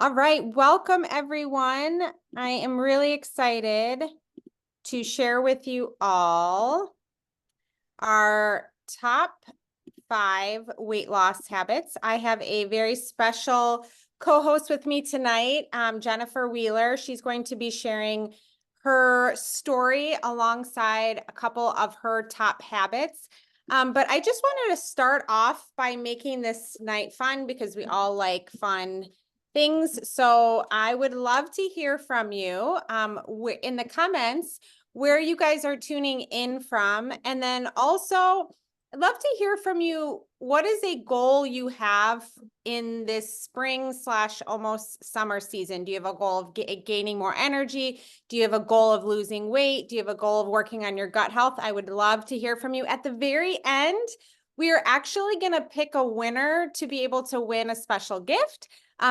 All right, welcome everyone. I am really excited to share with you all our top 5 weight loss habits. I have a very special co-host with me tonight, Jennifer Wheeler. She's going to be sharing her story alongside a couple of her top habits. But I just wanted to start off by making this night fun because we all like fun things. So I would love to hear from you in the comments where you guys are tuning in from. And then also, I'd love to hear from you. What is a goal you have in this spring slash almost summer season? Do you have a goal of gaining more energy? Do you have a goal of losing weight? Do you have a goal of working on your gut health? I would love to hear from you. At the very end, we are actually going to pick a winner to be able to win a special gift.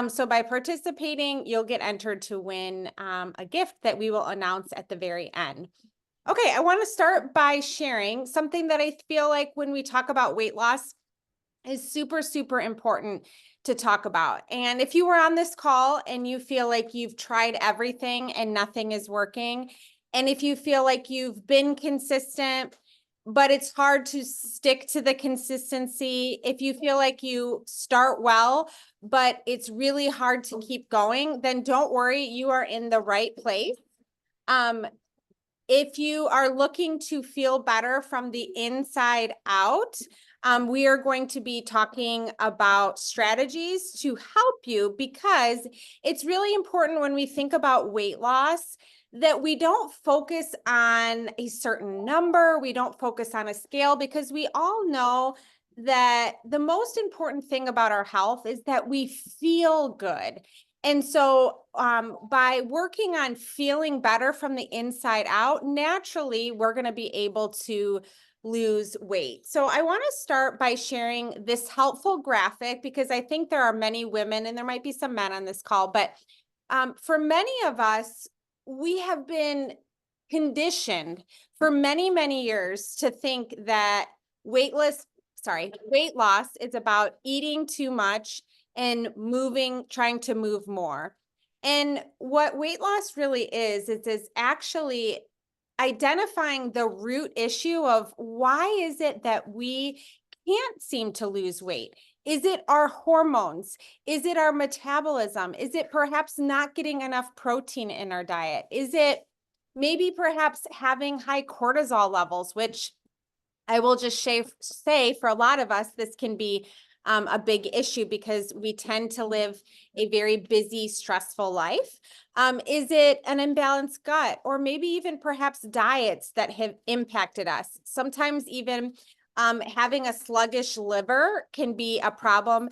So by participating, you'll get entered to win a gift that we will announce at the very end. Okay, I want to start by sharing something that I feel like when we talk about weight loss is super, super important to talk about. And if you were on this call and you feel like you've tried everything and nothing is working, and if you feel like you've been consistent, but it's hard to stick to the consistency, if you feel like you start well, but it's really hard to keep going, then don't worry, you are in the right place. If you are looking to feel better from the inside out, we are going to be talking about strategies to help you, because it's really important when we think about weight loss that we don't focus on a certain number, we don't focus on a scale, because we all know that the most important thing about our health is that we feel good. And so by working on feeling better from the inside out, naturally, we're going to be able to lose weight. So I want to start by sharing this helpful graphic, because I think there are many women and there might be some men on this call, but for many of us, we have been conditioned for many, many years to think that weight loss is about eating too much and trying to move more. And what weight loss really is actually identifying the root issue of why is it that we can't seem to lose weight? Is it our hormones? Is it our metabolism? Is it perhaps not getting enough protein in our diet? Is it maybe perhaps having high cortisol levels, which I will just say for a lot of us, this can be a big issue because we tend to live a very busy, stressful life. Is it an imbalanced gut, or maybe even perhaps diets that have impacted us? Sometimes even having a sluggish liver can be a problem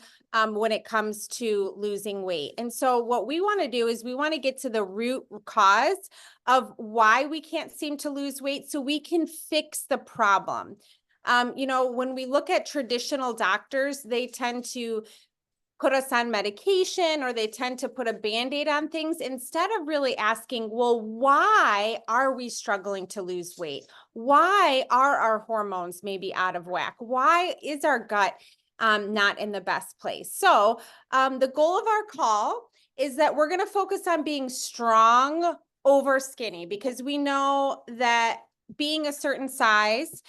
when it comes to losing weight. And so what we want to do is we want to get to the root cause of why we can't seem to lose weight so we can fix the problem. When we look at traditional doctors, they tend to put us on medication, or they tend to put a Band-Aid on things instead of really asking, well, why are we struggling to lose weight? Why are our hormones maybe out of whack? Why is our gut not in the best place? So the goal of our call is that we're going to focus on being strong over skinny, because we know that being a certain size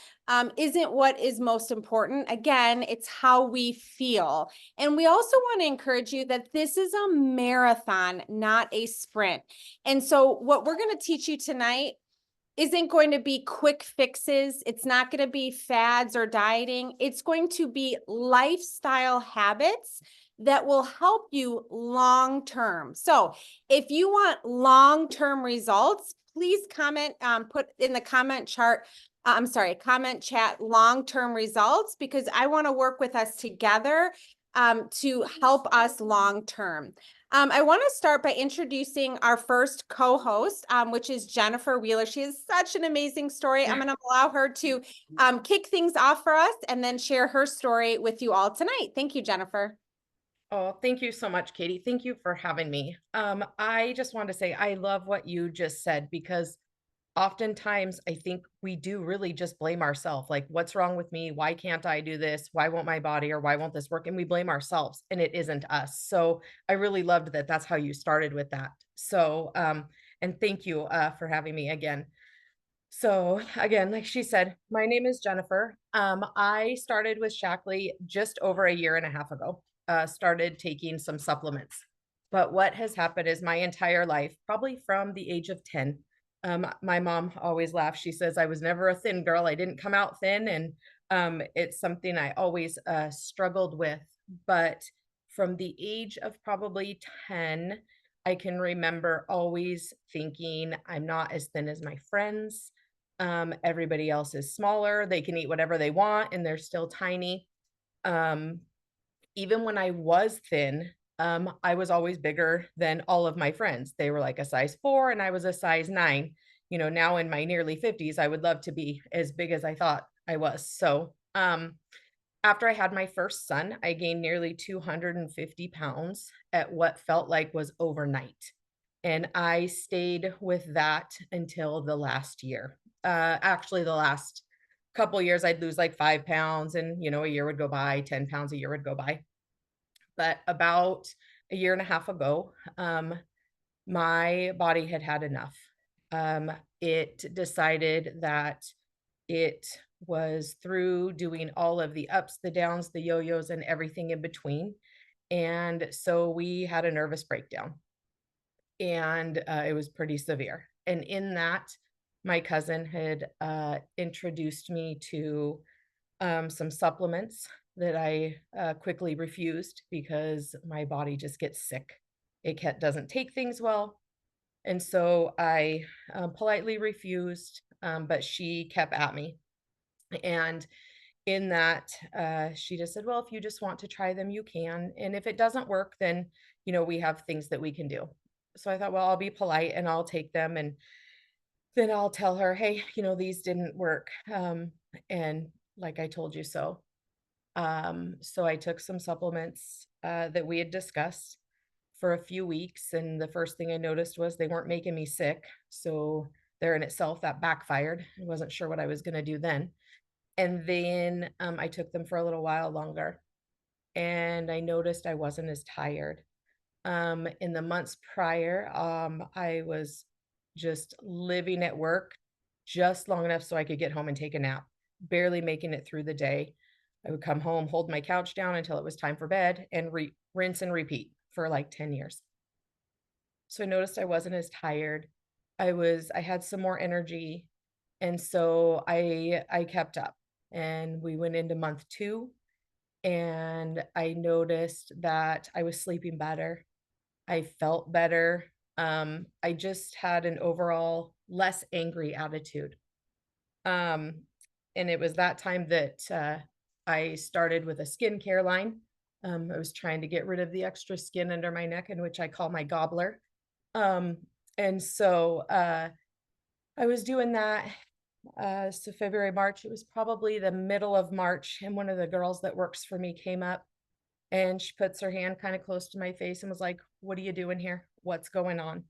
isn't what is most important. Again, it's how we feel. And we also want to encourage you that this is a marathon, not a sprint. And so what we're going to teach you tonight isn't going to be quick fixes. It's not going to be fads or dieting. It's going to be lifestyle habits that will help you long term. So if you want long term results, please comment, put in the comment chat long-term results, because I want to work with us together to help us long-term. I want to start by introducing our first co-host, which is Jennifer Wheeler. She has such an amazing story. I'm going to allow her to kick things off for us and then share her story with you all tonight. Thank you, Jennifer. Oh, thank you so much, Katie. Thank you for having me. I just want to say I love what you just said, because oftentimes I think we do really just blame ourselves. Like, what's wrong with me? Why can't I do this? Why won't my body or why won't this work? And we blame ourselves and it isn't us. So I really loved that that's how you started with that. So, and thank you for having me again. So again, like she said, my name is Jennifer. I started with Shackley just over a year and a half ago. Started taking some supplements. But what has happened is my entire life, probably from the age of 10, my mom always laughs. She says I was never a thin girl. I didn't come out thin, and it's something I always struggled with. But from the age of probably 10, I can remember always thinking I'm not as thin as my friends. Everybody else is smaller. They can eat whatever they want and they're still tiny. Um, Even when I was thin, I was always bigger than all of my friends. They were like a size 4 and I was a size 9. You know, now in my nearly 50s, I would love to be as big as I thought I was. So, after I had my first son, I gained nearly 250 pounds at what felt like was overnight. And I stayed with that until the last year. Actually, the last couple years, I'd lose like 5 pounds, and a year would go by, 10 pounds a year would go by. But about a year and a half ago, my body had had enough. It decided that it was through doing all of the ups, the downs, the yo-yos, and everything in between. And so we had a nervous breakdown, and it was pretty severe. And in that, my cousin had introduced me to some supplements that I quickly refused because my body just gets sick. Doesn't take things well. And so I politely refused, but she kept at me. And in that, she just said, "Well, if you just want to try them, you can. And if it doesn't work, then, we have things that we can do." So I thought, well, I'll be polite and I'll take them. And then I'll tell her, "Hey, these didn't work. And like I told you so." So I took some supplements that we had discussed for a few weeks. And the first thing I noticed was they weren't making me sick. So there in itself, that backfired. I wasn't sure what I was going to do then. And then, I took them for a little while longer, and I noticed I wasn't as tired. In the months prior, I was just living at work just long enough so I could get home and take a nap, barely making it through the day. I would come home, hold my couch down until it was time for bed, and rinse and repeat for like 10 years. So I noticed I wasn't as tired. I had some more energy, and so I kept up. And we went into month 2, and I noticed that I was sleeping better. I felt better. I just had an overall less angry attitude. Um, and it was that time that I started with a skincare line. I was trying to get rid of the extra skin under my neck, in which I call my gobbler. Um, and so I was doing that. So February, March, it was probably the middle of March, and one of the girls that works for me came up and she puts her hand kind of close to my face and was like, "What are you doing here? What's going on?"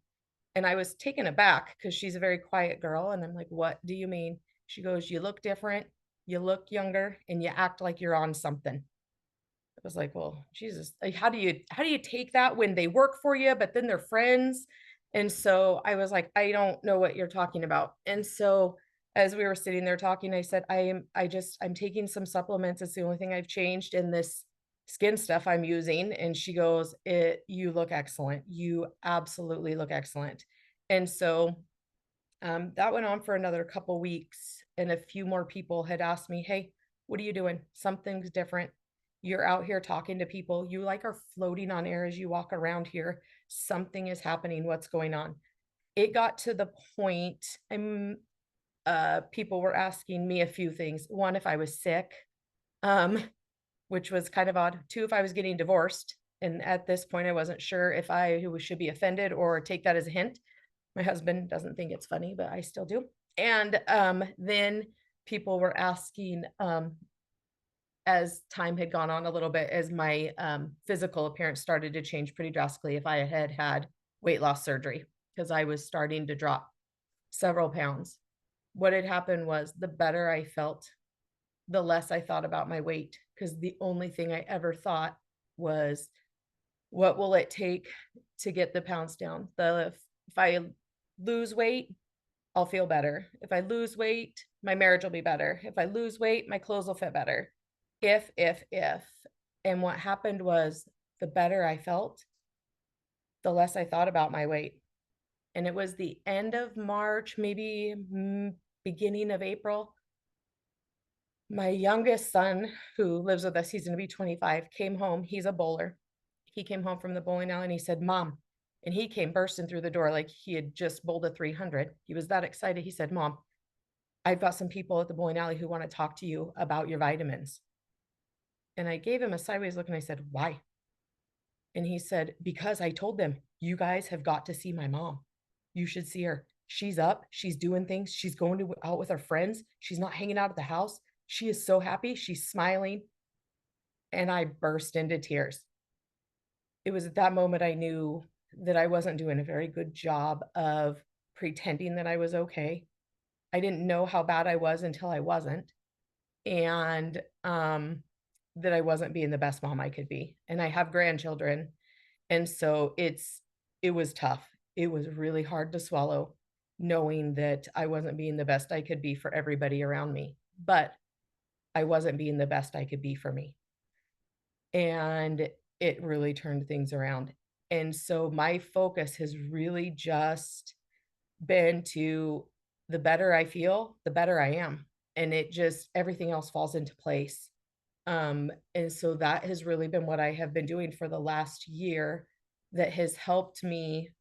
And I was taken aback because she's a very quiet girl. And I'm like, "What do you mean?" She goes, "You look different, you look younger, and you act like you're on something." I was like, "Well, Jesus, like, how do you take that when they work for you, but then they're friends?" And so I was like, "I don't know what you're talking about." And so as we were sitting there talking, I said, I'm taking some supplements. It's the only thing I've changed in this skin stuff I'm using." And she goes, You look excellent. You absolutely look excellent." And so that went on for another couple weeks, and a few more people had asked me, "Hey, what are you doing? Something's different. You're out here talking to people. You like are floating on air as you walk around here. Something is happening. What's going on?" It got to the point people were asking me a few things. One, if I was sick, um, which was kind of odd. Two, if I was getting divorced. And at this point, I wasn't sure if should be offended or take that as a hint. My husband doesn't think it's funny, but I still do. And then people were asking, as time had gone on a little bit, as my physical appearance started to change pretty drastically, if I had had weight loss surgery, because I was starting to drop several pounds. What had happened was the better I felt, the less I thought about my weight, because the only thing I ever thought was, what will it take to get the pounds down? If I lose weight, I'll feel better. If I lose weight, my marriage will be better. If I lose weight, my clothes will fit better. If. And what happened was the better I felt, the less I thought about my weight. And it was the end of March, maybe beginning of April. My youngest son, who lives with us, he's going to be 25, came home. He's a bowler. He came home from the bowling alley and he said, Mom, and he came bursting through the door like he had just bowled a 300. He was that excited. He said, Mom, I've got some people at the bowling alley who want to talk to you about your vitamins. And I gave him a sideways look and I said, Why? And he said, Because I told them, you guys have got to see my mom. You should see her. She's up, she's doing things, she's going out with her friends, she's not hanging out at the house. She is so happy, she's smiling. And I burst into tears. It was at that moment I knew that I wasn't doing a very good job of pretending that I was okay. I didn't know how bad I was until I wasn't, and, that I wasn't being the best mom I could be, and I have grandchildren, and so it was tough. It was really hard to swallow knowing that I wasn't being the best I could be for everybody around me, but I wasn't being the best I could be for me, and it really turned things around, and so my focus has really just been to, the better I feel, the better I am, and it just, everything else falls into place. And so that has really been what I have been doing for the last year, that has helped me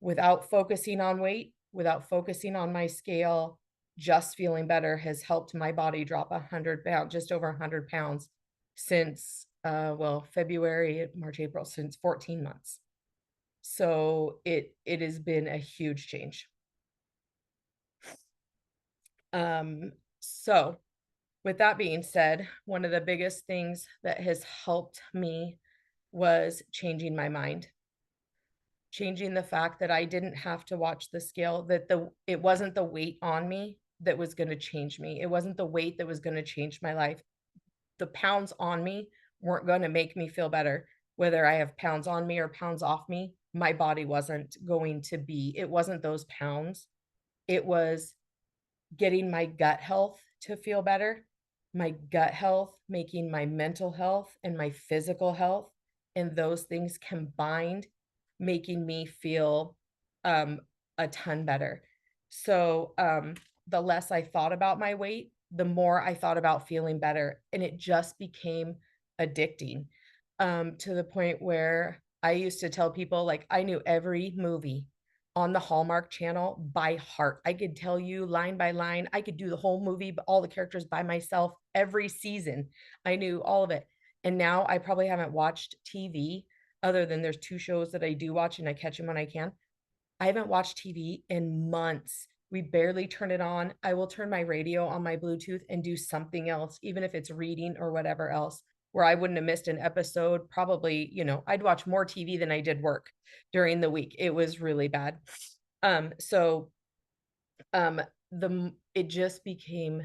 without focusing on weight, without focusing on my scale. Just feeling better has helped my body drop 100 pounds, just over 100 pounds since, well, February, March, April, since 14 months. So it has been a huge change. So with that being said, one of the biggest things that has helped me was changing my mind. Changing the fact that I didn't have to watch the scale, that it wasn't the weight on me that was gonna change me. It wasn't the weight that was gonna change my life. The pounds on me weren't gonna make me feel better. Whether I have pounds on me or pounds off me, my body wasn't going to be, it wasn't those pounds. It was getting my gut health to feel better, my gut health making my mental health and my physical health, and those things combined making me feel, um, a ton better. So, the less I thought about my weight, the more I thought about feeling better, and it just became addicting, to the point where I used to tell people, like, I knew every movie on the Hallmark Channel by heart. I could tell you line by line. I could do the whole movie, but all the characters by myself every season. I knew all of it. And now I probably haven't watched TV, other than there's 2 shows that I do watch and I catch them when I can. I haven't watched TV in months. We barely turn it on. I will turn my radio on my Bluetooth and do something else, even if it's reading or whatever else, where I wouldn't have missed an episode. Probably, I'd watch more TV than I did work during the week. It was really bad. So um it just became,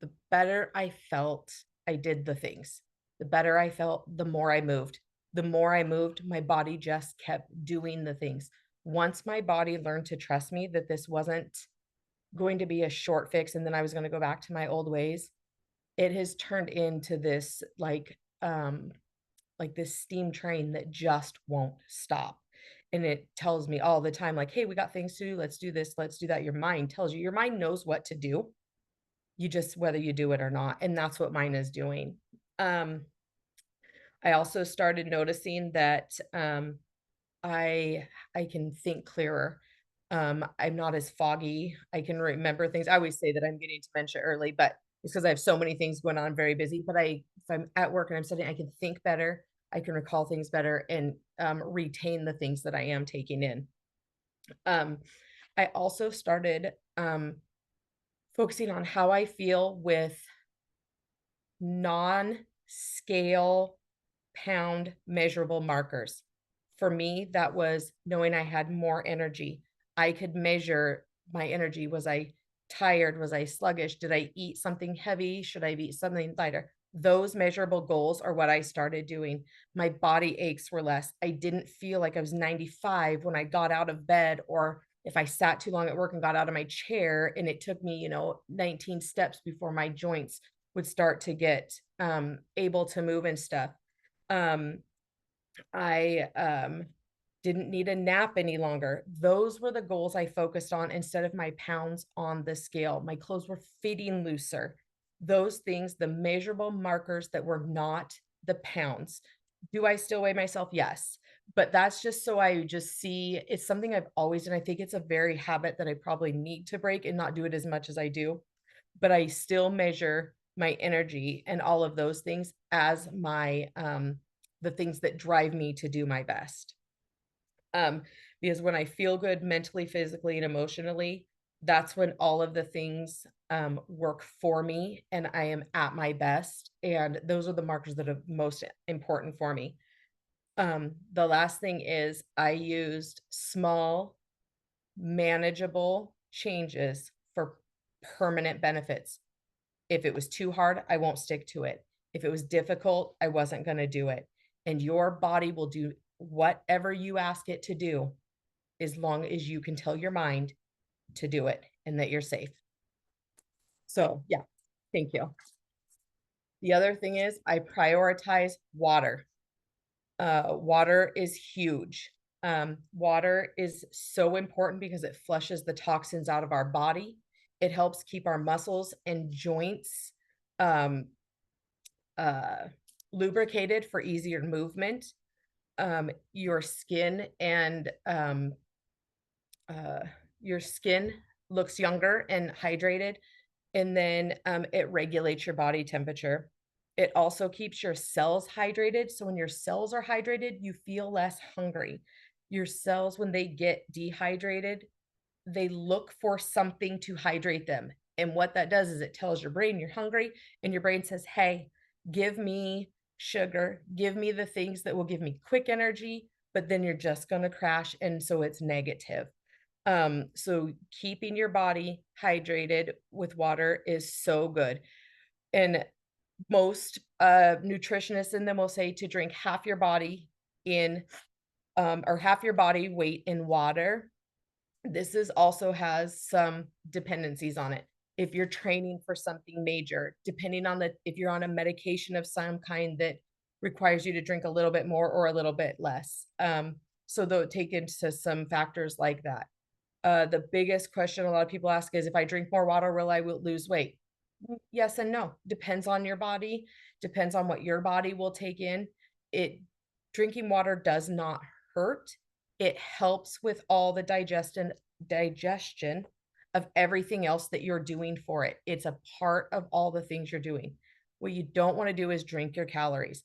the better I felt, I did the things. The better I felt, the more I moved. The more I moved, my body just kept doing the things. Once my body learned to trust me that this wasn't going to be a short fix and then I was going to go back to my old ways, it has turned into this like this steam train that just won't stop. And it tells me all the time, like, hey, we got things to do. Let's do this. Let's do that. Your mind tells you, your mind knows what to do. You just, whether you do it or not. And that's what mine is doing. Um, I also started noticing that I I can think clearer. I'm not as foggy. I can remember things. I always say that I'm getting dementia early, but it's because I have so many things going on, I'm very busy. But if I'm at work and I'm studying, I can think better. I can recall things better and retain the things that I am taking in. Um, I also started focusing on how I feel with non-scale pound measurable markers. For me, that was knowing I had more energy. I could measure my energy. Was I tired? Was I sluggish? Did I eat something heavy? Should I eat something lighter? Those measurable goals are what I started doing. My body aches were less. I didn't feel like I was 95 when I got out of bed, or if I sat too long at work and got out of my chair and it took me, 19 steps before my joints would start to get able to move and stuff. Um, I didn't need a nap any longer. Those were the goals I focused on instead of my pounds on the scale. My clothes were fitting looser. Those things, the measurable markers that were not the pounds. Do I still weigh myself? Yes. But that's just so I just see it's something I've always done. I think it's a very habit that I probably need to break and not do it as much as I do. But I still measure my energy and all of those things as my the things that drive me to do my best. Um, because when I feel good mentally, physically, and emotionally, that's when all of the things work for me and I am at my best. And those are the markers that are most important for me. The last thing is I used small, manageable changes for permanent benefits. If it was too hard, I won't stick to it. If it was difficult, I wasn't gonna do it. And your body will do whatever you ask it to do, as long as you can tell your mind to do it and that you're safe. So, yeah, thank you. The other thing is I prioritize water. Water is huge. Water is so important because it flushes the toxins out of our body. It helps keep our muscles and joints um, uh, lubricated for easier movement. Your skin and uh, your skin looks younger and hydrated, and then it regulates your body temperature. It also keeps your cells hydrated. So when your cells are hydrated, you feel less hungry. Your cells, when they get dehydrated, they look for something to hydrate them. And what that does is it tells your brain you're hungry, and your brain says, "Hey, give me sugar, give me the things that will give me quick energy," but then you're just going to crash. And so it's negative. So keeping your body hydrated with water is so good. And most nutritionists in them will say to drink half your body in or half your body weight in water. This is also has some dependencies on it. If you're training for something major, depending on the if you're on a medication of some kind that requires you to drink a little bit more or a little bit less. So they'll take into some factors like that. The biggest question a lot of people ask is, if I drink more water, will lose weight? Yes and no. Depends on your body, depends on what your body will take in. It Drinking water does not hurt. It helps with all the digestion of everything else that you're doing for it. It's a part of all the things you're doing. What you don't want to do is drink your calories.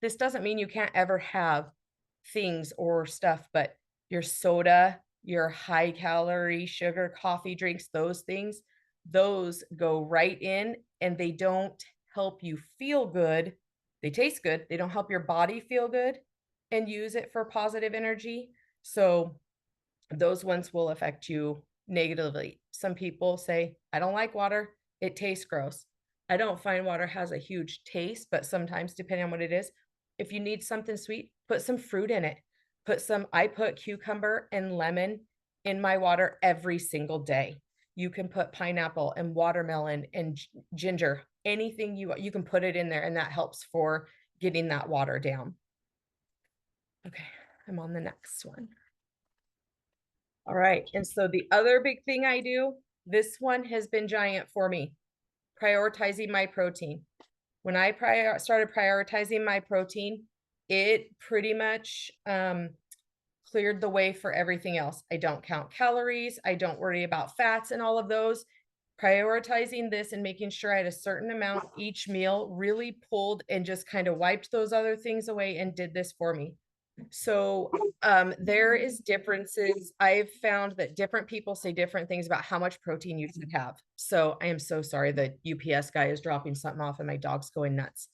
This doesn't mean you can't ever have things or stuff, but your soda, your high calorie sugar coffee drinks, those things, those go right in and they don't help you feel good. They taste good. They don't help your body feel good and use it for positive energy. So those ones will affect you negatively. Some people say, I don't like water. It tastes gross. I don't find water has a huge taste, but sometimes, depending on what it is, if you need something sweet, put some fruit in it. I put cucumber and lemon in my water every single day. You can put pineapple and watermelon and ginger, anything you can put it in there, and that helps for getting that water down. Okay, I'm on the next one. All right. And so the other big thing I do, this one has been giant for me, prioritizing my protein. When I started prioritizing my protein, it pretty much cleared the way for everything else. I don't count calories. I don't worry about fats and all of those. Prioritizing this and making sure I had a certain amount each meal really pulled and just kind of wiped those other things away and did this for me. So there is differences. I've found that different people say different things about how much protein you should have. So I am so sorry, the UPS guy is dropping something off and my dog's going nuts.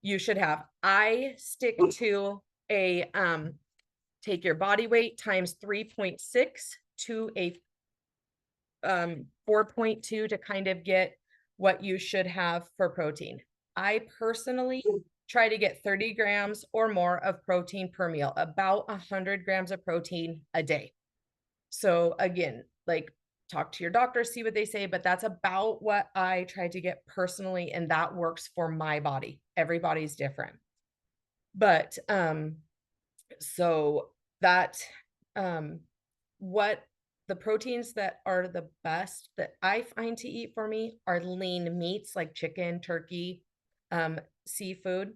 You should have. I stick to a take your body weight times 3.6 to a 4.2 to kind of get what you should have for protein. I personally try to get 30 grams or more of protein per meal, about 100 grams of protein a day. So again, like, talk to your doctor, see what they say, but that's about what I try to get personally, and that works for my body. Everybody's different. But so that um what the proteins that are the best that I find to eat for me are lean meats like chicken, turkey, seafood.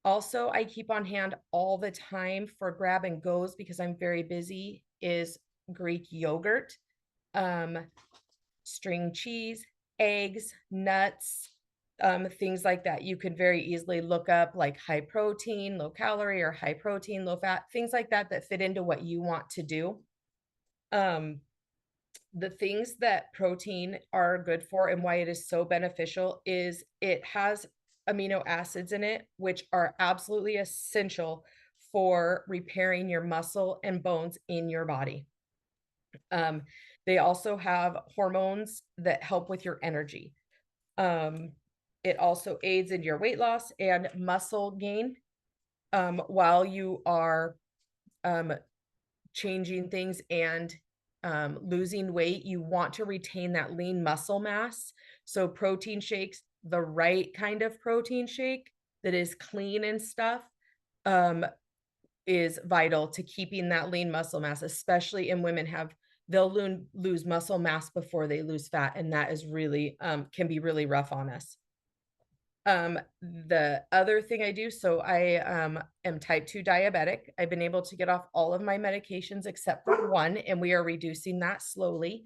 Also, I keep on hand all the time for grab and goes because I'm very busy is Greek yogurt, um, string cheese, eggs, nuts, things like that. You could very easily look up like high protein, low calorie, or high protein, low fat, things like that that fit into what you want to do. Um, the things that protein are good for and why it is so beneficial is it has amino acids in it, which are absolutely essential for repairing your muscle and bones in your body. Um, they also have hormones that help with your energy. Um, it also aids in your weight loss and muscle gain while you are um, changing things and losing weight. You want to retain that lean muscle mass. So, protein shakes, the right kind of protein shake that is clean and stuff, um, is vital to keeping that lean muscle mass, especially in women have they'll lose muscle mass before they lose fat, and that is really can be really rough on us. The other thing I do, so I am type 2 diabetic. I've been able to get off all of my medications except for one, and we are reducing that slowly.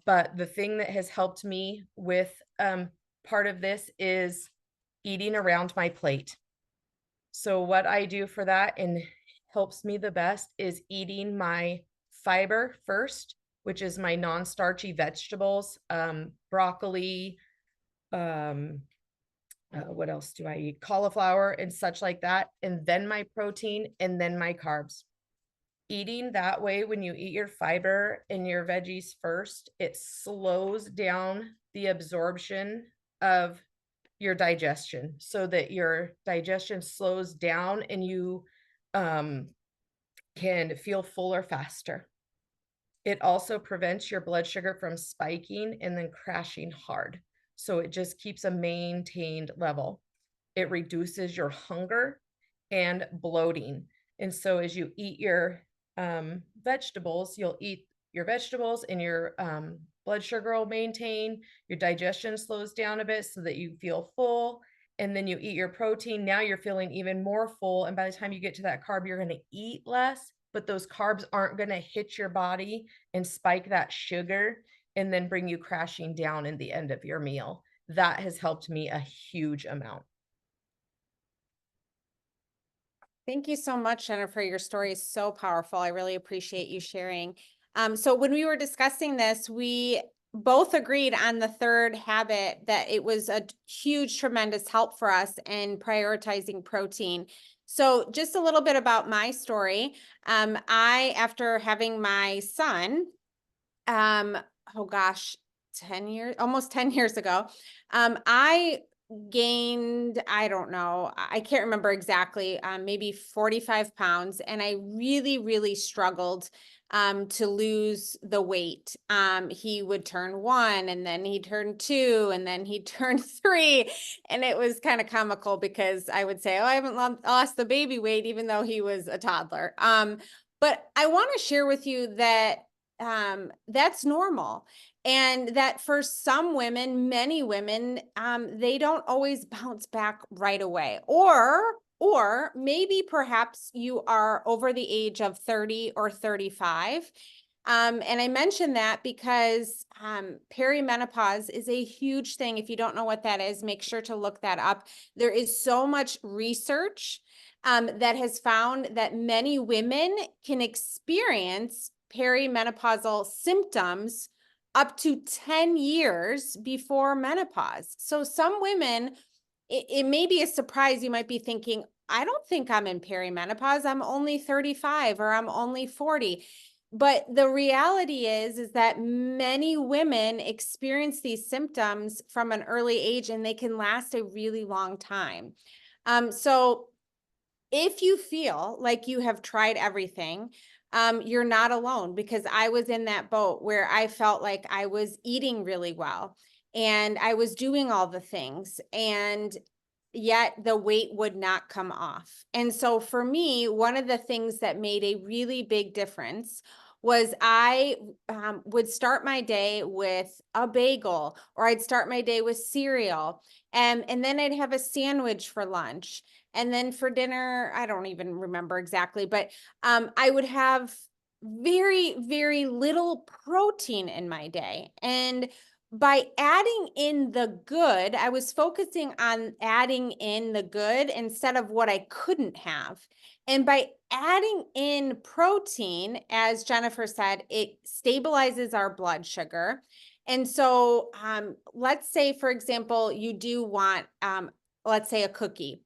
But the thing that has helped me with part of this is eating around my plate. So what I do for that and helps me the best is eating my fiber first, which is my non-starchy vegetables, broccoli, um, what else do I eat? Cauliflower and such like that, and then my protein, and then my carbs. Eating that way, when you eat your fiber and your veggies first, it slows down the absorption of your digestion so that your digestion slows down and you um, can feel fuller faster. It also prevents your blood sugar from spiking and then crashing hard. So it just keeps a maintained level. It reduces your hunger and bloating. And so as you eat your vegetables, you'll eat your vegetables and your blood sugar will maintain. Your digestion slows down a bit so that you feel full. And then you eat your protein. Now you're feeling even more full. And by the time you get to that carb, you're going to eat less, but those carbs aren't going to hit your body and spike that sugar and then bring you crashing down in the end of your meal. That has helped me a huge amount. Thank you so much, Jennifer. Your story is so powerful. I really appreciate you sharing. So when we were discussing this, we both agreed on the third habit that it was a huge, tremendous help for us in prioritizing protein. So just a little bit about my story. After having my son, oh gosh, 10 years, almost 10 years ago, I gained, I don't know, I can't remember exactly, maybe 45 pounds. And I really, really struggled to lose the weight. He would turn one and then he'd turn two and then he'd turn three. And it was kind of comical because I would say, oh, I haven't lost the baby weight, even though he was a toddler. But I want to share with you that that's normal. And that for some women, many women, they don't always bounce back right away. Or maybe perhaps you are over the age of 30 or 35. And I mention that because perimenopause is a huge thing. If you don't know what that is, make sure to look that up. There is so much research that has found that many women can experience perimenopausal symptoms up to 10 years before menopause. So some women, it may be a surprise. You might be thinking, I don't think I'm in perimenopause. I'm only 35 or I'm only 40. But the reality is that many women experience these symptoms from an early age and they can last a really long time. So if you feel like you have tried everything, you're not alone, because I was in that boat where I felt like I was eating really well and I was doing all the things, and yet the weight would not come off. And so for me, one of the things that made a really big difference was I would start my day with a bagel, or I'd start my day with cereal, and then I'd have a sandwich for lunch. And then for dinner, I don't even remember exactly, but I would have very, very little protein in my day. And by adding in the good, I was focusing on adding in the good instead of what I couldn't have. And by adding in protein, as Jennifer said, it stabilizes our blood sugar. And so let's say, for example, you do want, let's say, a cookie.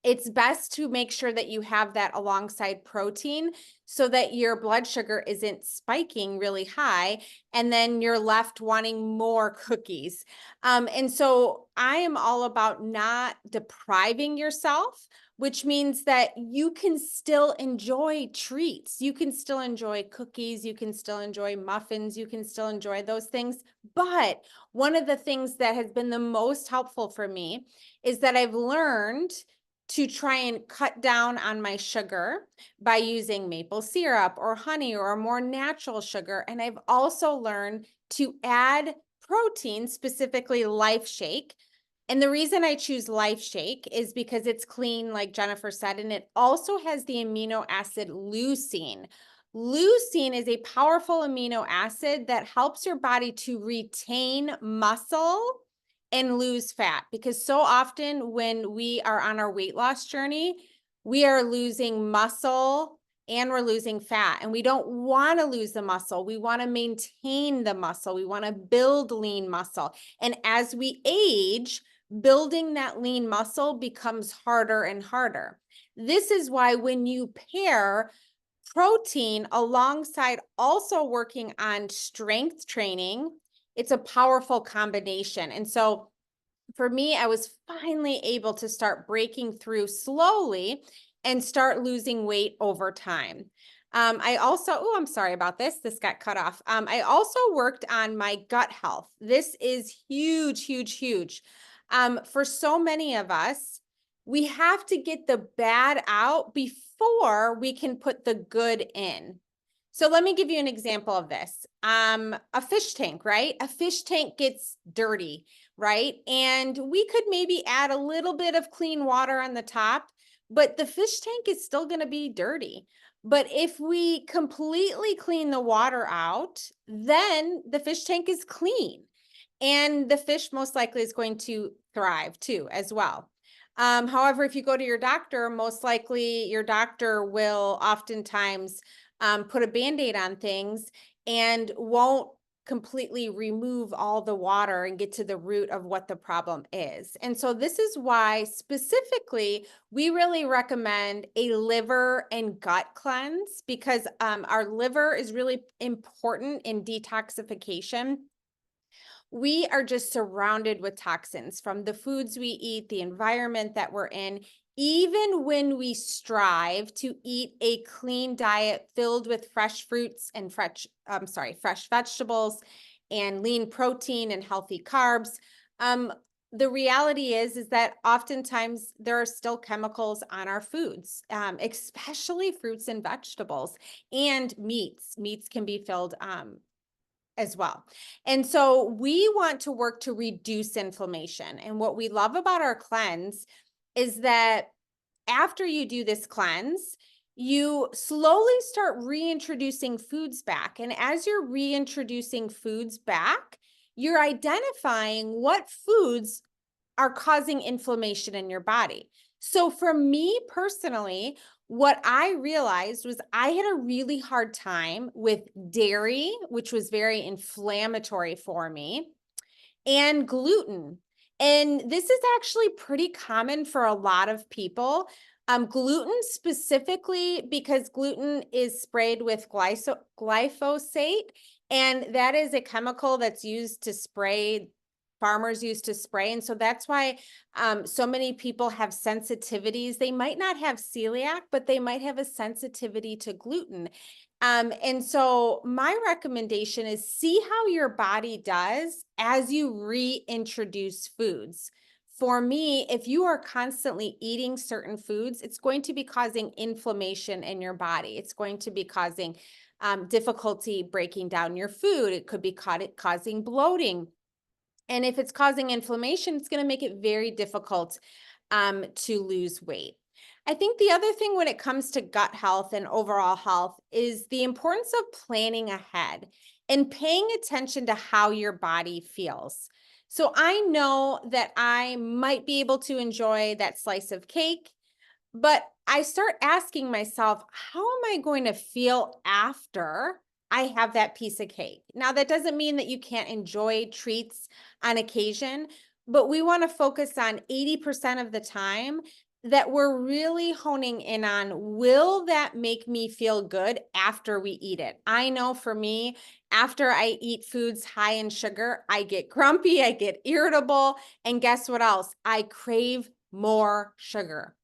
It's best to make sure that you have that alongside protein so that your blood sugar isn't spiking really high and then you're left wanting more cookies. And so I am all about not depriving yourself, which means that you can still enjoy treats. You can still enjoy cookies. You can still enjoy muffins. You can still enjoy those things. But one of the things that has been the most helpful for me is that I've learned to try and cut down on my sugar by using maple syrup or honey or a more natural sugar. And I've also learned to add protein, specifically Life Shake. And the reason I choose Life Shake is because it's clean, like Jennifer said, and it also has the amino acid leucine. Leucine is a powerful amino acid that helps your body to retain muscle and lose fat, because so often when we are on our weight loss journey, we are losing muscle and we're losing fat, and we don't want to lose the muscle. We want to maintain the muscle. We want to build lean muscle. And as we age, building that lean muscle becomes harder and harder. This is why when you pair protein alongside also working on strength training, it's a powerful combination. And so for me, I was finally able to start breaking through slowly and start losing weight over time. I also, oh, I'm sorry about this. This got cut off. I also worked on my gut health. This is huge, huge, huge. For so many of us, we have to get the bad out before we can put the good in. So let me give you an example of this. A fish tank, right? A fish tank gets dirty, right? And we could maybe add a little bit of clean water on the top, but the fish tank is still going to be dirty. But if we completely clean the water out, then the fish tank is clean. And the fish most likely is going to thrive too, as well. However, if you go to your doctor, most likely your doctor will oftentimes put a Band-Aid on things and won't completely remove all the water and get to the root of what the problem is. And so this is why specifically we really recommend a liver and gut cleanse, because our liver is really important in detoxification. We are just surrounded with toxins from the foods we eat, the environment that we're in. Even when we strive to eat a clean diet filled with fresh fruits and fresh vegetables and lean protein and healthy carbs, the reality is that oftentimes there are still chemicals on our foods, especially fruits and vegetables and meats. Meats can be filled as well. And so we want to work to reduce inflammation. And what we love about our cleanse is that after you do this cleanse, you slowly start reintroducing foods back. And as you're reintroducing foods back, you're identifying what foods are causing inflammation in your body. So for me personally, what I realized was I had a really hard time with dairy, which was very inflammatory for me, and gluten. And this is actually pretty common for a lot of people. Gluten specifically, because gluten is sprayed with glyphosate, and that is a chemical that's used to spray, farmers use to spray. And so that's why so many people have sensitivities. They might not have celiac, but they might have a sensitivity to gluten. And so my recommendation is see how your body does as you reintroduce foods. For me, if you are constantly eating certain foods, it's going to be causing inflammation in your body. It's going to be causing difficulty breaking down your food. It could be causing bloating. And if it's causing inflammation, it's going to make it very difficult to lose weight. I think the other thing when it comes to gut health and overall health is the importance of planning ahead and paying attention to how your body feels. So I know that I might be able to enjoy that slice of cake, but I start asking myself, how am I going to feel after I have that piece of cake? Now, that doesn't mean that you can't enjoy treats on occasion, but we want to focus on 80% of the time that we're really honing in on, will that make me feel good after we eat it? I know for me, after I eat foods high in sugar, I get grumpy, I get irritable, and guess what else? I crave more sugar.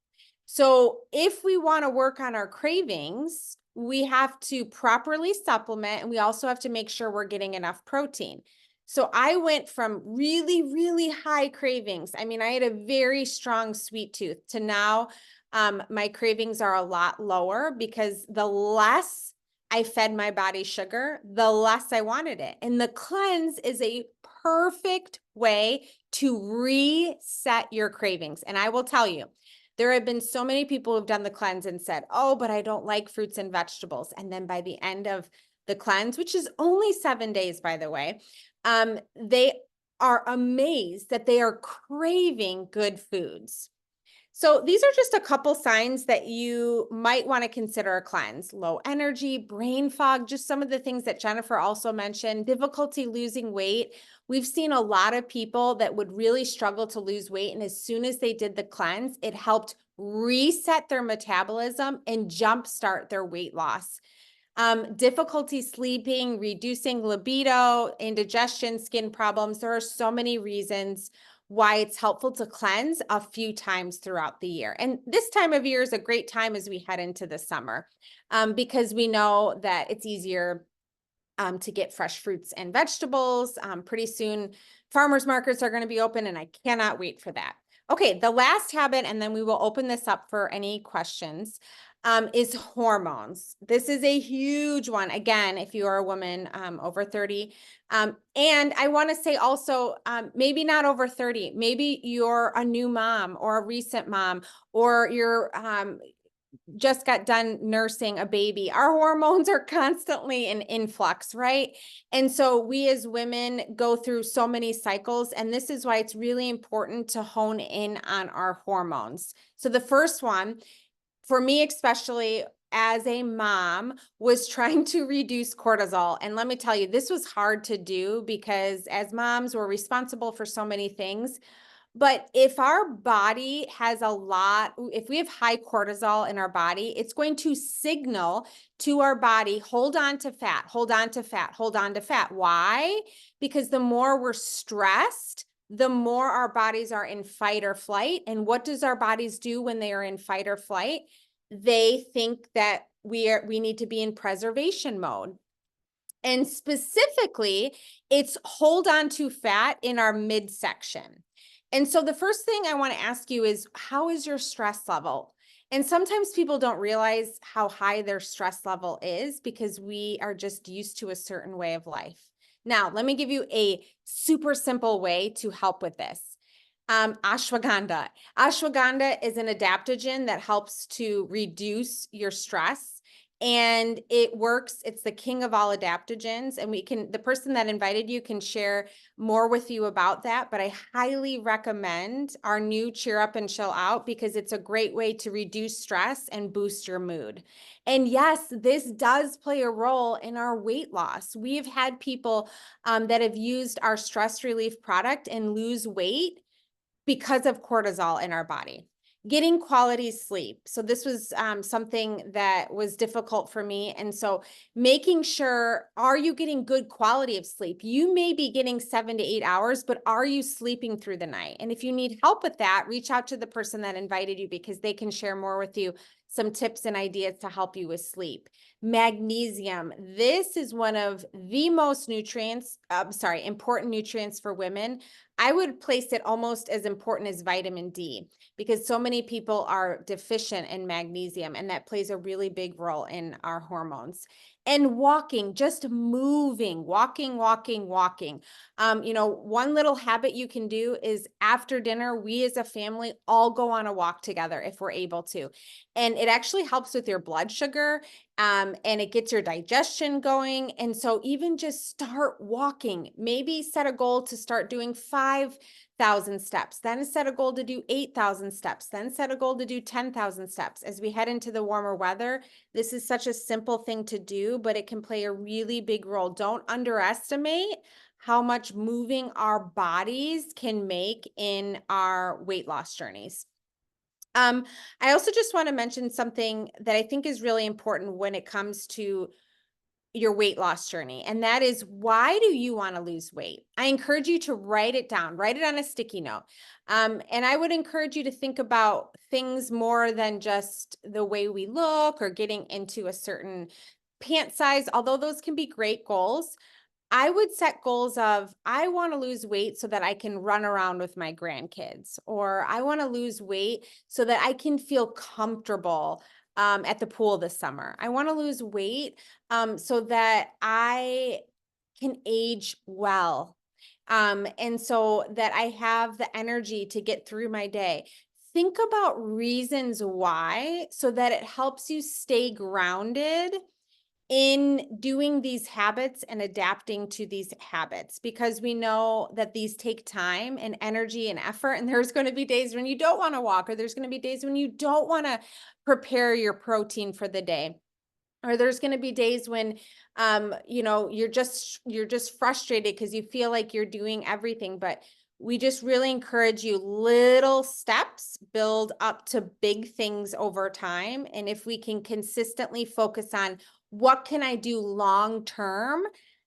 So if we want to work on our cravings, we have to properly supplement, and we also have to make sure we're getting enough protein. So I went from really, really high cravings. I mean, I had a very strong sweet tooth to now my cravings are a lot lower because the less I fed my body sugar, the less I wanted it. And the cleanse is a perfect way to reset your cravings. And I will tell you, there have been so many people who've done the cleanse and said, oh, but I don't like fruits and vegetables. And then by the end of the cleanse, which is only 7 days, by the way, they are amazed that they are craving good foods. So these are just a couple signs that you might want to consider a cleanse. Low energy, brain fog, just some of the things that Jennifer also mentioned, difficulty losing weight. We've seen a lot of people that would really struggle to lose weight. And as soon as they did the cleanse, it helped reset their metabolism and jumpstart their weight loss. Difficulty sleeping, reducing libido, indigestion, skin problems. There are so many reasons why it's helpful to cleanse a few times throughout the year. And this time of year is a great time as we head into the summer because we know that it's easier to get fresh fruits and vegetables. Pretty soon, farmers markets are going to be open, and I cannot wait for that. Okay, the last habit, and then we will open this up for any questions, is hormones. This is a huge one. Again, if you are a woman over 30. And I want to say also, maybe not over 30, maybe you're a new mom or a recent mom, or you're just got done nursing a baby. Our hormones are constantly in influx, right? And so we as women go through so many cycles, and this is why it's really important to hone in on our hormones. So the first one, for me especially as a mom, was trying to reduce cortisol. And let me tell you, this was hard to do because as moms, we're responsible for so many things. But if our body has a lot, if we have high cortisol in our body, it's going to signal to our body, hold on to fat, hold on to fat, hold on to fat. Why? Because the more we're stressed, the more our bodies are in fight or flight. And what does our bodies do when they are in fight or flight? They think that we need to be in preservation mode. And specifically, it's hold on to fat in our midsection. And so the first thing I want to ask you is, how is your stress level? And sometimes people don't realize how high their stress level is because we are just used to a certain way of life. Now, let me give you a super simple way to help with this. Ashwagandha. Ashwagandha is an adaptogen that helps to reduce your stress. And it works. It's the king of all adaptogens. And the person that invited you can share more with you about that. But I highly recommend our new Cheer Up and Chill Out because it's a great way to reduce stress and boost your mood. And yes, this does play a role in our weight loss. We've had people that have used our stress relief product and lose weight because of cortisol in our body. Getting quality sleep. So this was something that was difficult for me. And so making sure, are you getting good quality of sleep? You may be getting 7 to 8 hours, but are you sleeping through the night? And if you need help with that, reach out to the person that invited you because they can share more with you some tips and ideas to help you with sleep. Magnesium. This is one of the most important nutrients for women. I would place it almost as important as vitamin D because so many people are deficient in magnesium, and that plays a really big role in our hormones. And walking, just moving, walking. One little habit you can do is after dinner, we as a family all go on a walk together if we're able to. And it actually helps with your blood sugar, and it gets your digestion going. And so even just start walking, maybe set a goal to start doing 5,000 steps, then set a goal to do 8,000 steps, then set a goal to do 10,000 steps. As we head into the warmer weather, this is such a simple thing to do, but it can play a really big role. Don't underestimate how much moving our bodies can make in our weight loss journeys. Um, I also just want to mention something that I think is really important when it comes to your weight loss journey. And that is, why do you want to lose weight? I encourage you to write it down, write it on a sticky note. And I would encourage you to think about things more than just the way we look or getting into a certain pant size, although those can be great goals. I would set goals of, I want to lose weight so that I can run around with my grandkids, or I want to lose weight so that I can feel comfortable at the pool this summer. I want to lose weight so that I can age well, and so that I have the energy to get through my day. Think about reasons why so that it helps you stay grounded in doing these habits and adapting to these habits, because we know that these take time and energy and effort, and there's going to be days when you don't want to walk, or there's going to be days when you don't want to prepare your protein for the day, or there's going to be days when you're just frustrated because you feel like you're doing everything. But we just really encourage you, little steps build up to big things over time. And if we can consistently focus on what can I do long term,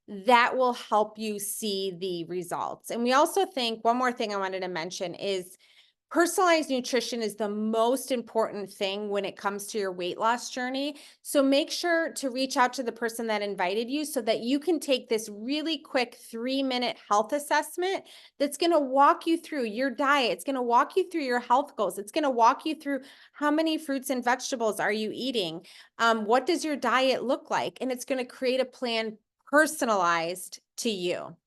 that will help you see the results. And we also think, one more thing I wanted to mention is, personalized nutrition is the most important thing when it comes to your weight loss journey. So make sure to reach out to the person that invited you so that you can take this really quick 3-minute health assessment that's going to walk you through your diet. It's going to walk you through your health goals. It's going to walk you through how many fruits and vegetables are you eating? What does your diet look like? And it's going to create a plan personalized to you.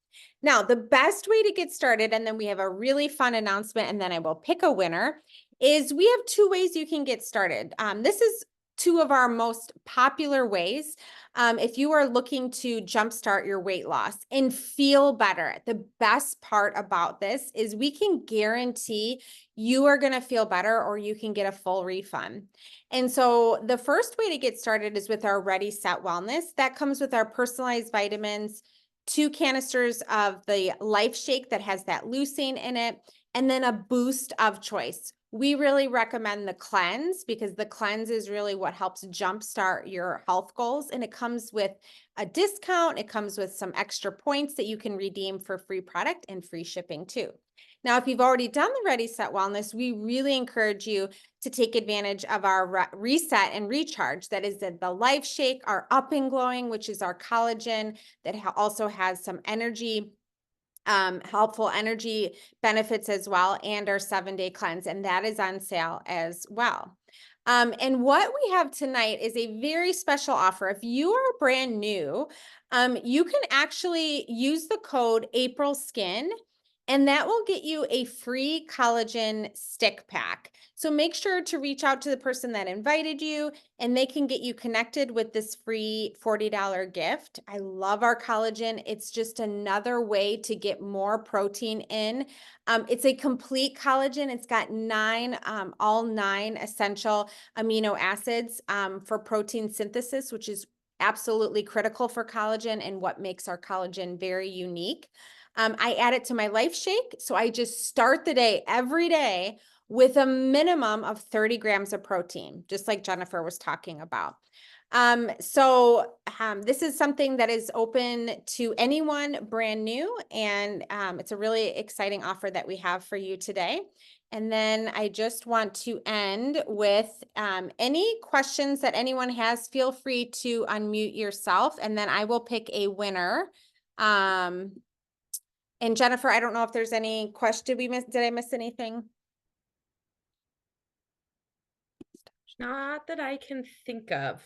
Now, the best way to get started, and then we have a really fun announcement, and then I will pick a winner, is we have 2 ways you can get started. This is 2 of our most popular ways. If you are looking to jumpstart your weight loss and feel better, the best part about this is we can guarantee you are going to feel better, or you can get a full refund. And so the first way to get started is with our Ready Set Wellness. That comes with our personalized vitamins, 2 canisters of the Life Shake that has that leucine in it, and then a boost of choice. We really recommend the cleanse because the cleanse is really what helps jumpstart your health goals. And it comes with a discount. It comes with some extra points that you can redeem for free product and free shipping too. Now, if you've already done the Ready Set Wellness, we really encourage you to take advantage of our reset and recharge. That is the Life Shake, our Up and Glowing, which is our collagen that also has some energy, helpful energy benefits as well, and our 7-day cleanse, and that is on sale as well. And what we have tonight is a very special offer. If you are brand new, you can actually use the code AprilSkin, and that will get you a free collagen stick pack. So make sure to reach out to the person that invited you, and they can get you connected with this free $40 gift. I love our collagen. It's just another way to get more protein in. It's a complete collagen. It's got all 9 essential amino acids for protein synthesis, which is absolutely critical for collagen and what makes our collagen very unique. I add it to my Life Shake. So I just start the day every day with a minimum of 30 grams of protein, just like Jennifer was talking about. This is something that is open to anyone brand new, and it's a really exciting offer that we have for you today. And then I just want to end with any questions that anyone has. Feel free to unmute yourself, and then I will pick a winner. And Jennifer, I don't know if there's any question. Did I miss anything? Not that I can think of.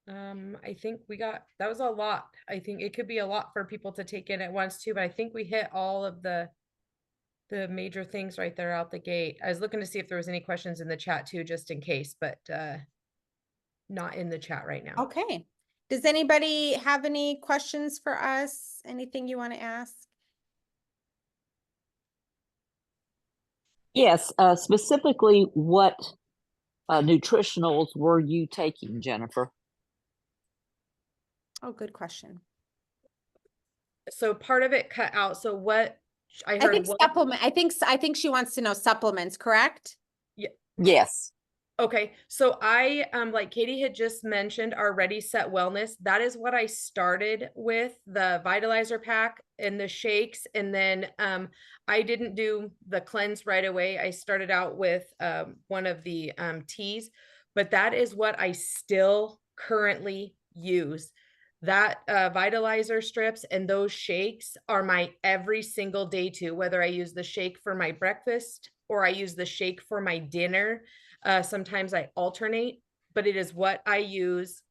I think that was a lot. I think it could be a lot for people to take in at once too, but I think we hit all of the major things right there out the gate. I was looking to see if there was any questions in the chat too, just in case, but not in the chat right now. Okay. Does anybody have any questions for us? Anything you want to ask? Yes, specifically, what nutritionals were you taking, Jennifer? Oh, good question. So part of it cut out. So what I I heard think one, supplement. I think she wants to know supplements, correct? Yes. okay, so I like Katie had just mentioned our Ready Set Wellness. That is what I started with, the Vitalizer pack and the shakes, and then I didn't do the cleanse right away. I started out with one of the teas, but that is what I still currently use. That Vitalizer strips and those shakes are my every single day too, whether I use the shake for my breakfast or I use the shake for my dinner. Sometimes I alternate, but it is what I use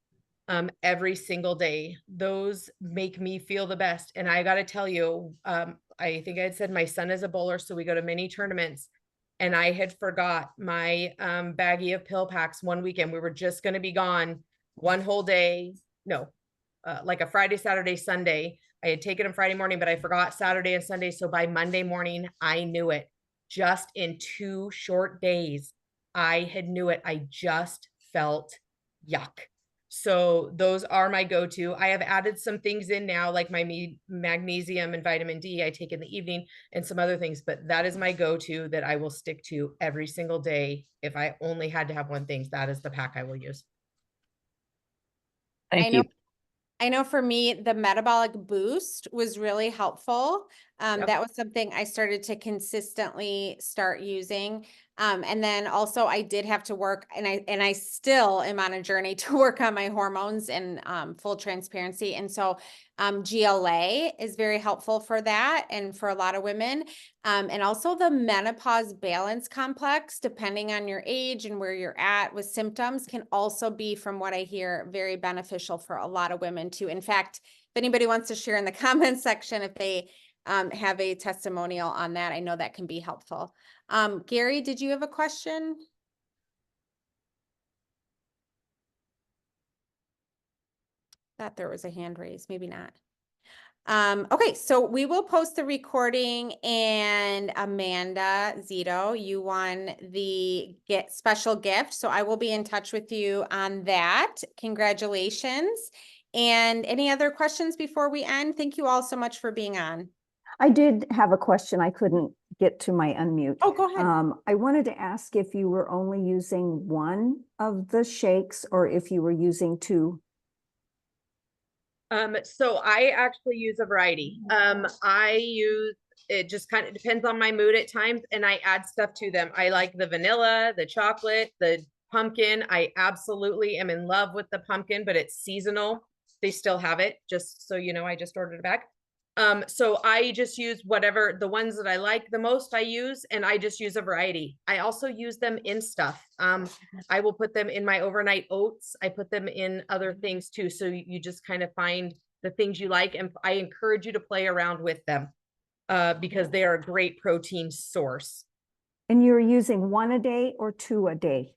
every single day. Those make me feel the best. And I got to tell you, I think I had said my son is a bowler, so we go to many tournaments. And I had forgot my baggie of pill packs one weekend. We were just going to be gone one whole day. No, like a Friday, Saturday, Sunday. I had taken them Friday morning, but I forgot Saturday and Sunday. So by Monday morning, I knew it. Just in 2 short days, I had knew it. I just felt yuck. So those are my go-to. I have added some things in now, like my magnesium and vitamin D I take in the evening and some other things, but that is my go-to that I will stick to every single day. If I only had to have one thing, that is the pack I will use. Thank you. I know for me, the metabolic boost was really helpful. Yep. That was something I started to consistently start using. And then also I did have to work, and I still am on a journey to work on my hormones and full transparency. And so GLA is very helpful for that and for a lot of women. And also the menopause balance complex, depending on your age and where you're at with symptoms, can also be, from what I hear, very beneficial for a lot of women too. In fact, if anybody wants to share in the comments section, if they have a testimonial on that, I know that can be helpful. Gary, did you have a question? Thought there was a hand raised, maybe not. Okay, so we will post the recording, and Amanda Zito, you won the special gift. So I will be in touch with you on that. Congratulations. And any other questions before we end? Thank you all so much for being on. I did have a question. I couldn't get to my unmute. Oh, go ahead. I wanted to ask if you were only using one of the shakes or if you were using two. So I actually use a variety. It just kind of depends on my mood at times, and I add stuff to them. I like the vanilla, the chocolate, the pumpkin. I absolutely am in love with the pumpkin, but it's seasonal. They still have it, just so you know, I just ordered it back. So I just use whatever the ones that I like the most I use, and I just use a variety. I also use them in stuff. I will put them in my overnight oats. I put them in other things too. So you just kind of find the things you like, and I encourage you to play around with them because they are a great protein source. And you're using one a day or two a day?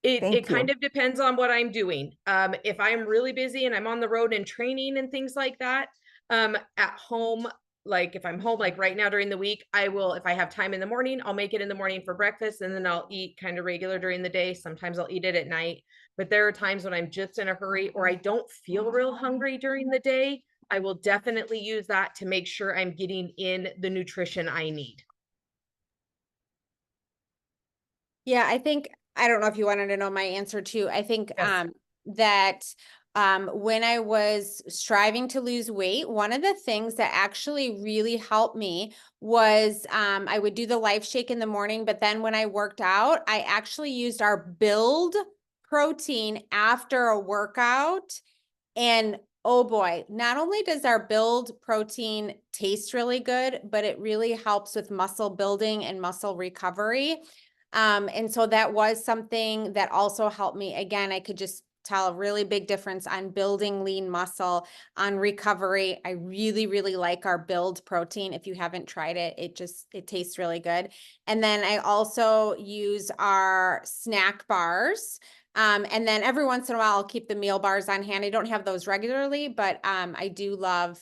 It kind of depends on what I'm doing. If I'm really busy and I'm on the road and training and things like that, at home, like if I'm home, like right now during the week, I will, if I have time in the morning, I'll make it in the morning for breakfast, and then I'll eat kind of regular during the day. Sometimes I'll eat it at night, but there are times when I'm just in a hurry or I don't feel real hungry during the day. I will definitely use that to make sure I'm getting in the nutrition I need. Yeah, I think, I don't know if you wanted to know my answer too. I think Yes. that when I was striving to lose weight, one of the things that actually really helped me was I would do the Life Shake in the morning, but then when I worked out, I actually used our Build protein after a workout. And oh boy, not only does our Build protein taste really good, but it really helps with muscle building and muscle recovery. And so that was something that also helped me. Again, I could just tell a really big difference on building lean muscle, on recovery. I really, really like our Build protein. If you haven't tried it, it tastes really good. And then I also use our snack bars. And then every once in a while, I'll keep the meal bars on hand. I don't have those regularly, but I do love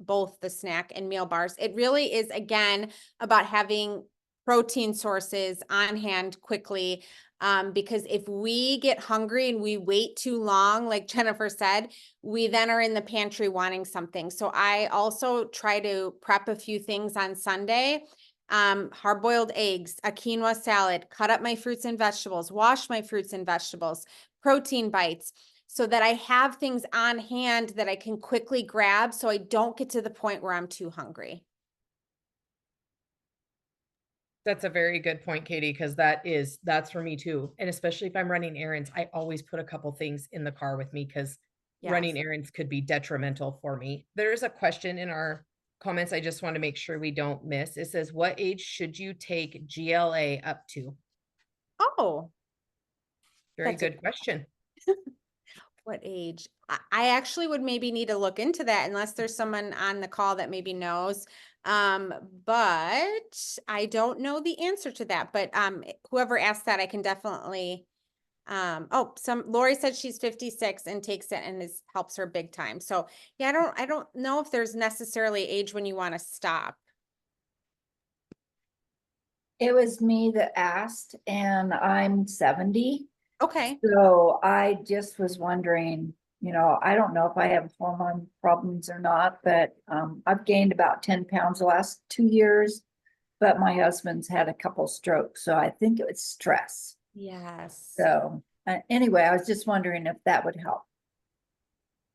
both the snack and meal bars. It really is, again, about having protein sources on hand quickly. Because if we get hungry and we wait too long, like Jennifer said, we then are in the pantry wanting something. So I also try to prep a few things on Sunday. Hard-boiled eggs, a quinoa salad, cut up my fruits and vegetables, wash my fruits and vegetables, protein bites, so that I have things on hand that I can quickly grab so I don't get to the point where I'm too hungry. That's a very good point, Katie, because that's for me too. And especially if I'm running errands, I always put a couple things in the car with me because Yes. running errands could be detrimental for me. There's a question in our comments I just want to make sure we don't miss. It says, what age should you take GLA up to? Oh, Very that's a good question. what age? I actually would maybe need to look into that unless there's someone on the call that maybe knows. But I don't know the answer to that. But whoever asked that, I can definitely oh, Lori said she's 56 and takes it and helps her big time. So yeah, I don't know if there's necessarily age when you want to stop. It was me that asked, and I'm 70. Okay. So I just was wondering, I don't know if I have hormone problems or not, but I've gained about 10 pounds the last 2 years. But my husband's had a couple strokes, so I think it was stress. Yes. So anyway, I was just wondering if that would help.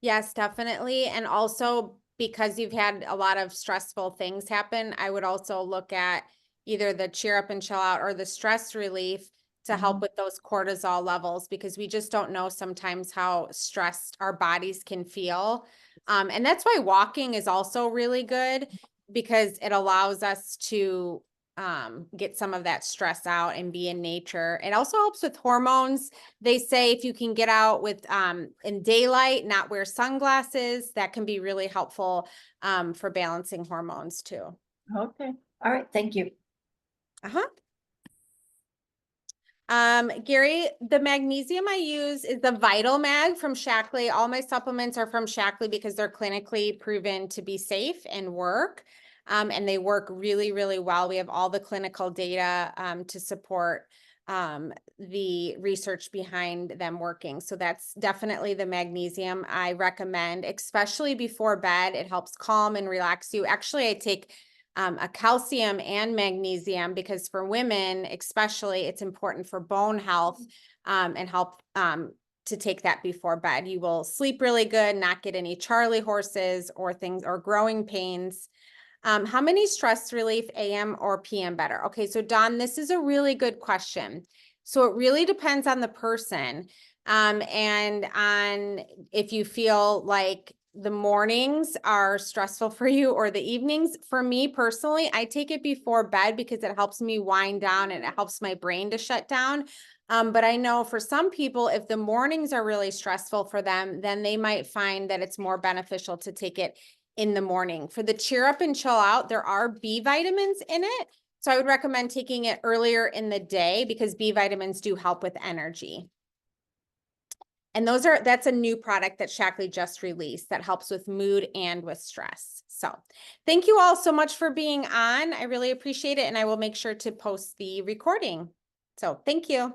Yes, definitely. And also because you've had a lot of stressful things happen, I would also look at either the cheer up and chill out or the stress relief to help with those cortisol levels, because we just don't know sometimes how stressed our bodies can feel. And that's why walking is also really good, because it allows us to get some of that stress out and be in nature. It also helps with hormones. They say if you can get out with in daylight, not wear sunglasses, that can be really helpful for balancing hormones too. Okay. All right. Thank you. Uh-huh. Gary, the magnesium I use is the Vital Mag from Shaklee. All my supplements are from Shaklee because they're clinically proven to be safe and work. And they work really, really well. We have all the clinical data to support the research behind them working. So that's definitely the magnesium I recommend, especially before bed. It helps calm and relax you. Actually, I take a calcium and magnesium because for women, especially, it's important for bone health and help to take that before bed. You will sleep really good, not get any Charlie horses or things or growing pains. How many stress relief AM or PM better? Okay, so Dawn, this is a really good question. So it really depends on the person and on if you feel like the mornings are stressful for you or the evenings. For me personally, I take it before bed because it helps me wind down and it helps my brain to shut down. But I know for some people, if the mornings are really stressful for them, then they might find that it's more beneficial to take it in the morning. For the cheer up and chill out, there are B vitamins in it. So I would recommend taking it earlier in the day because B vitamins do help with energy. And that's a new product that Shaklee just released that helps with mood and with stress. So thank you all so much for being on. I really appreciate it. And I will make sure to post the recording. So thank you.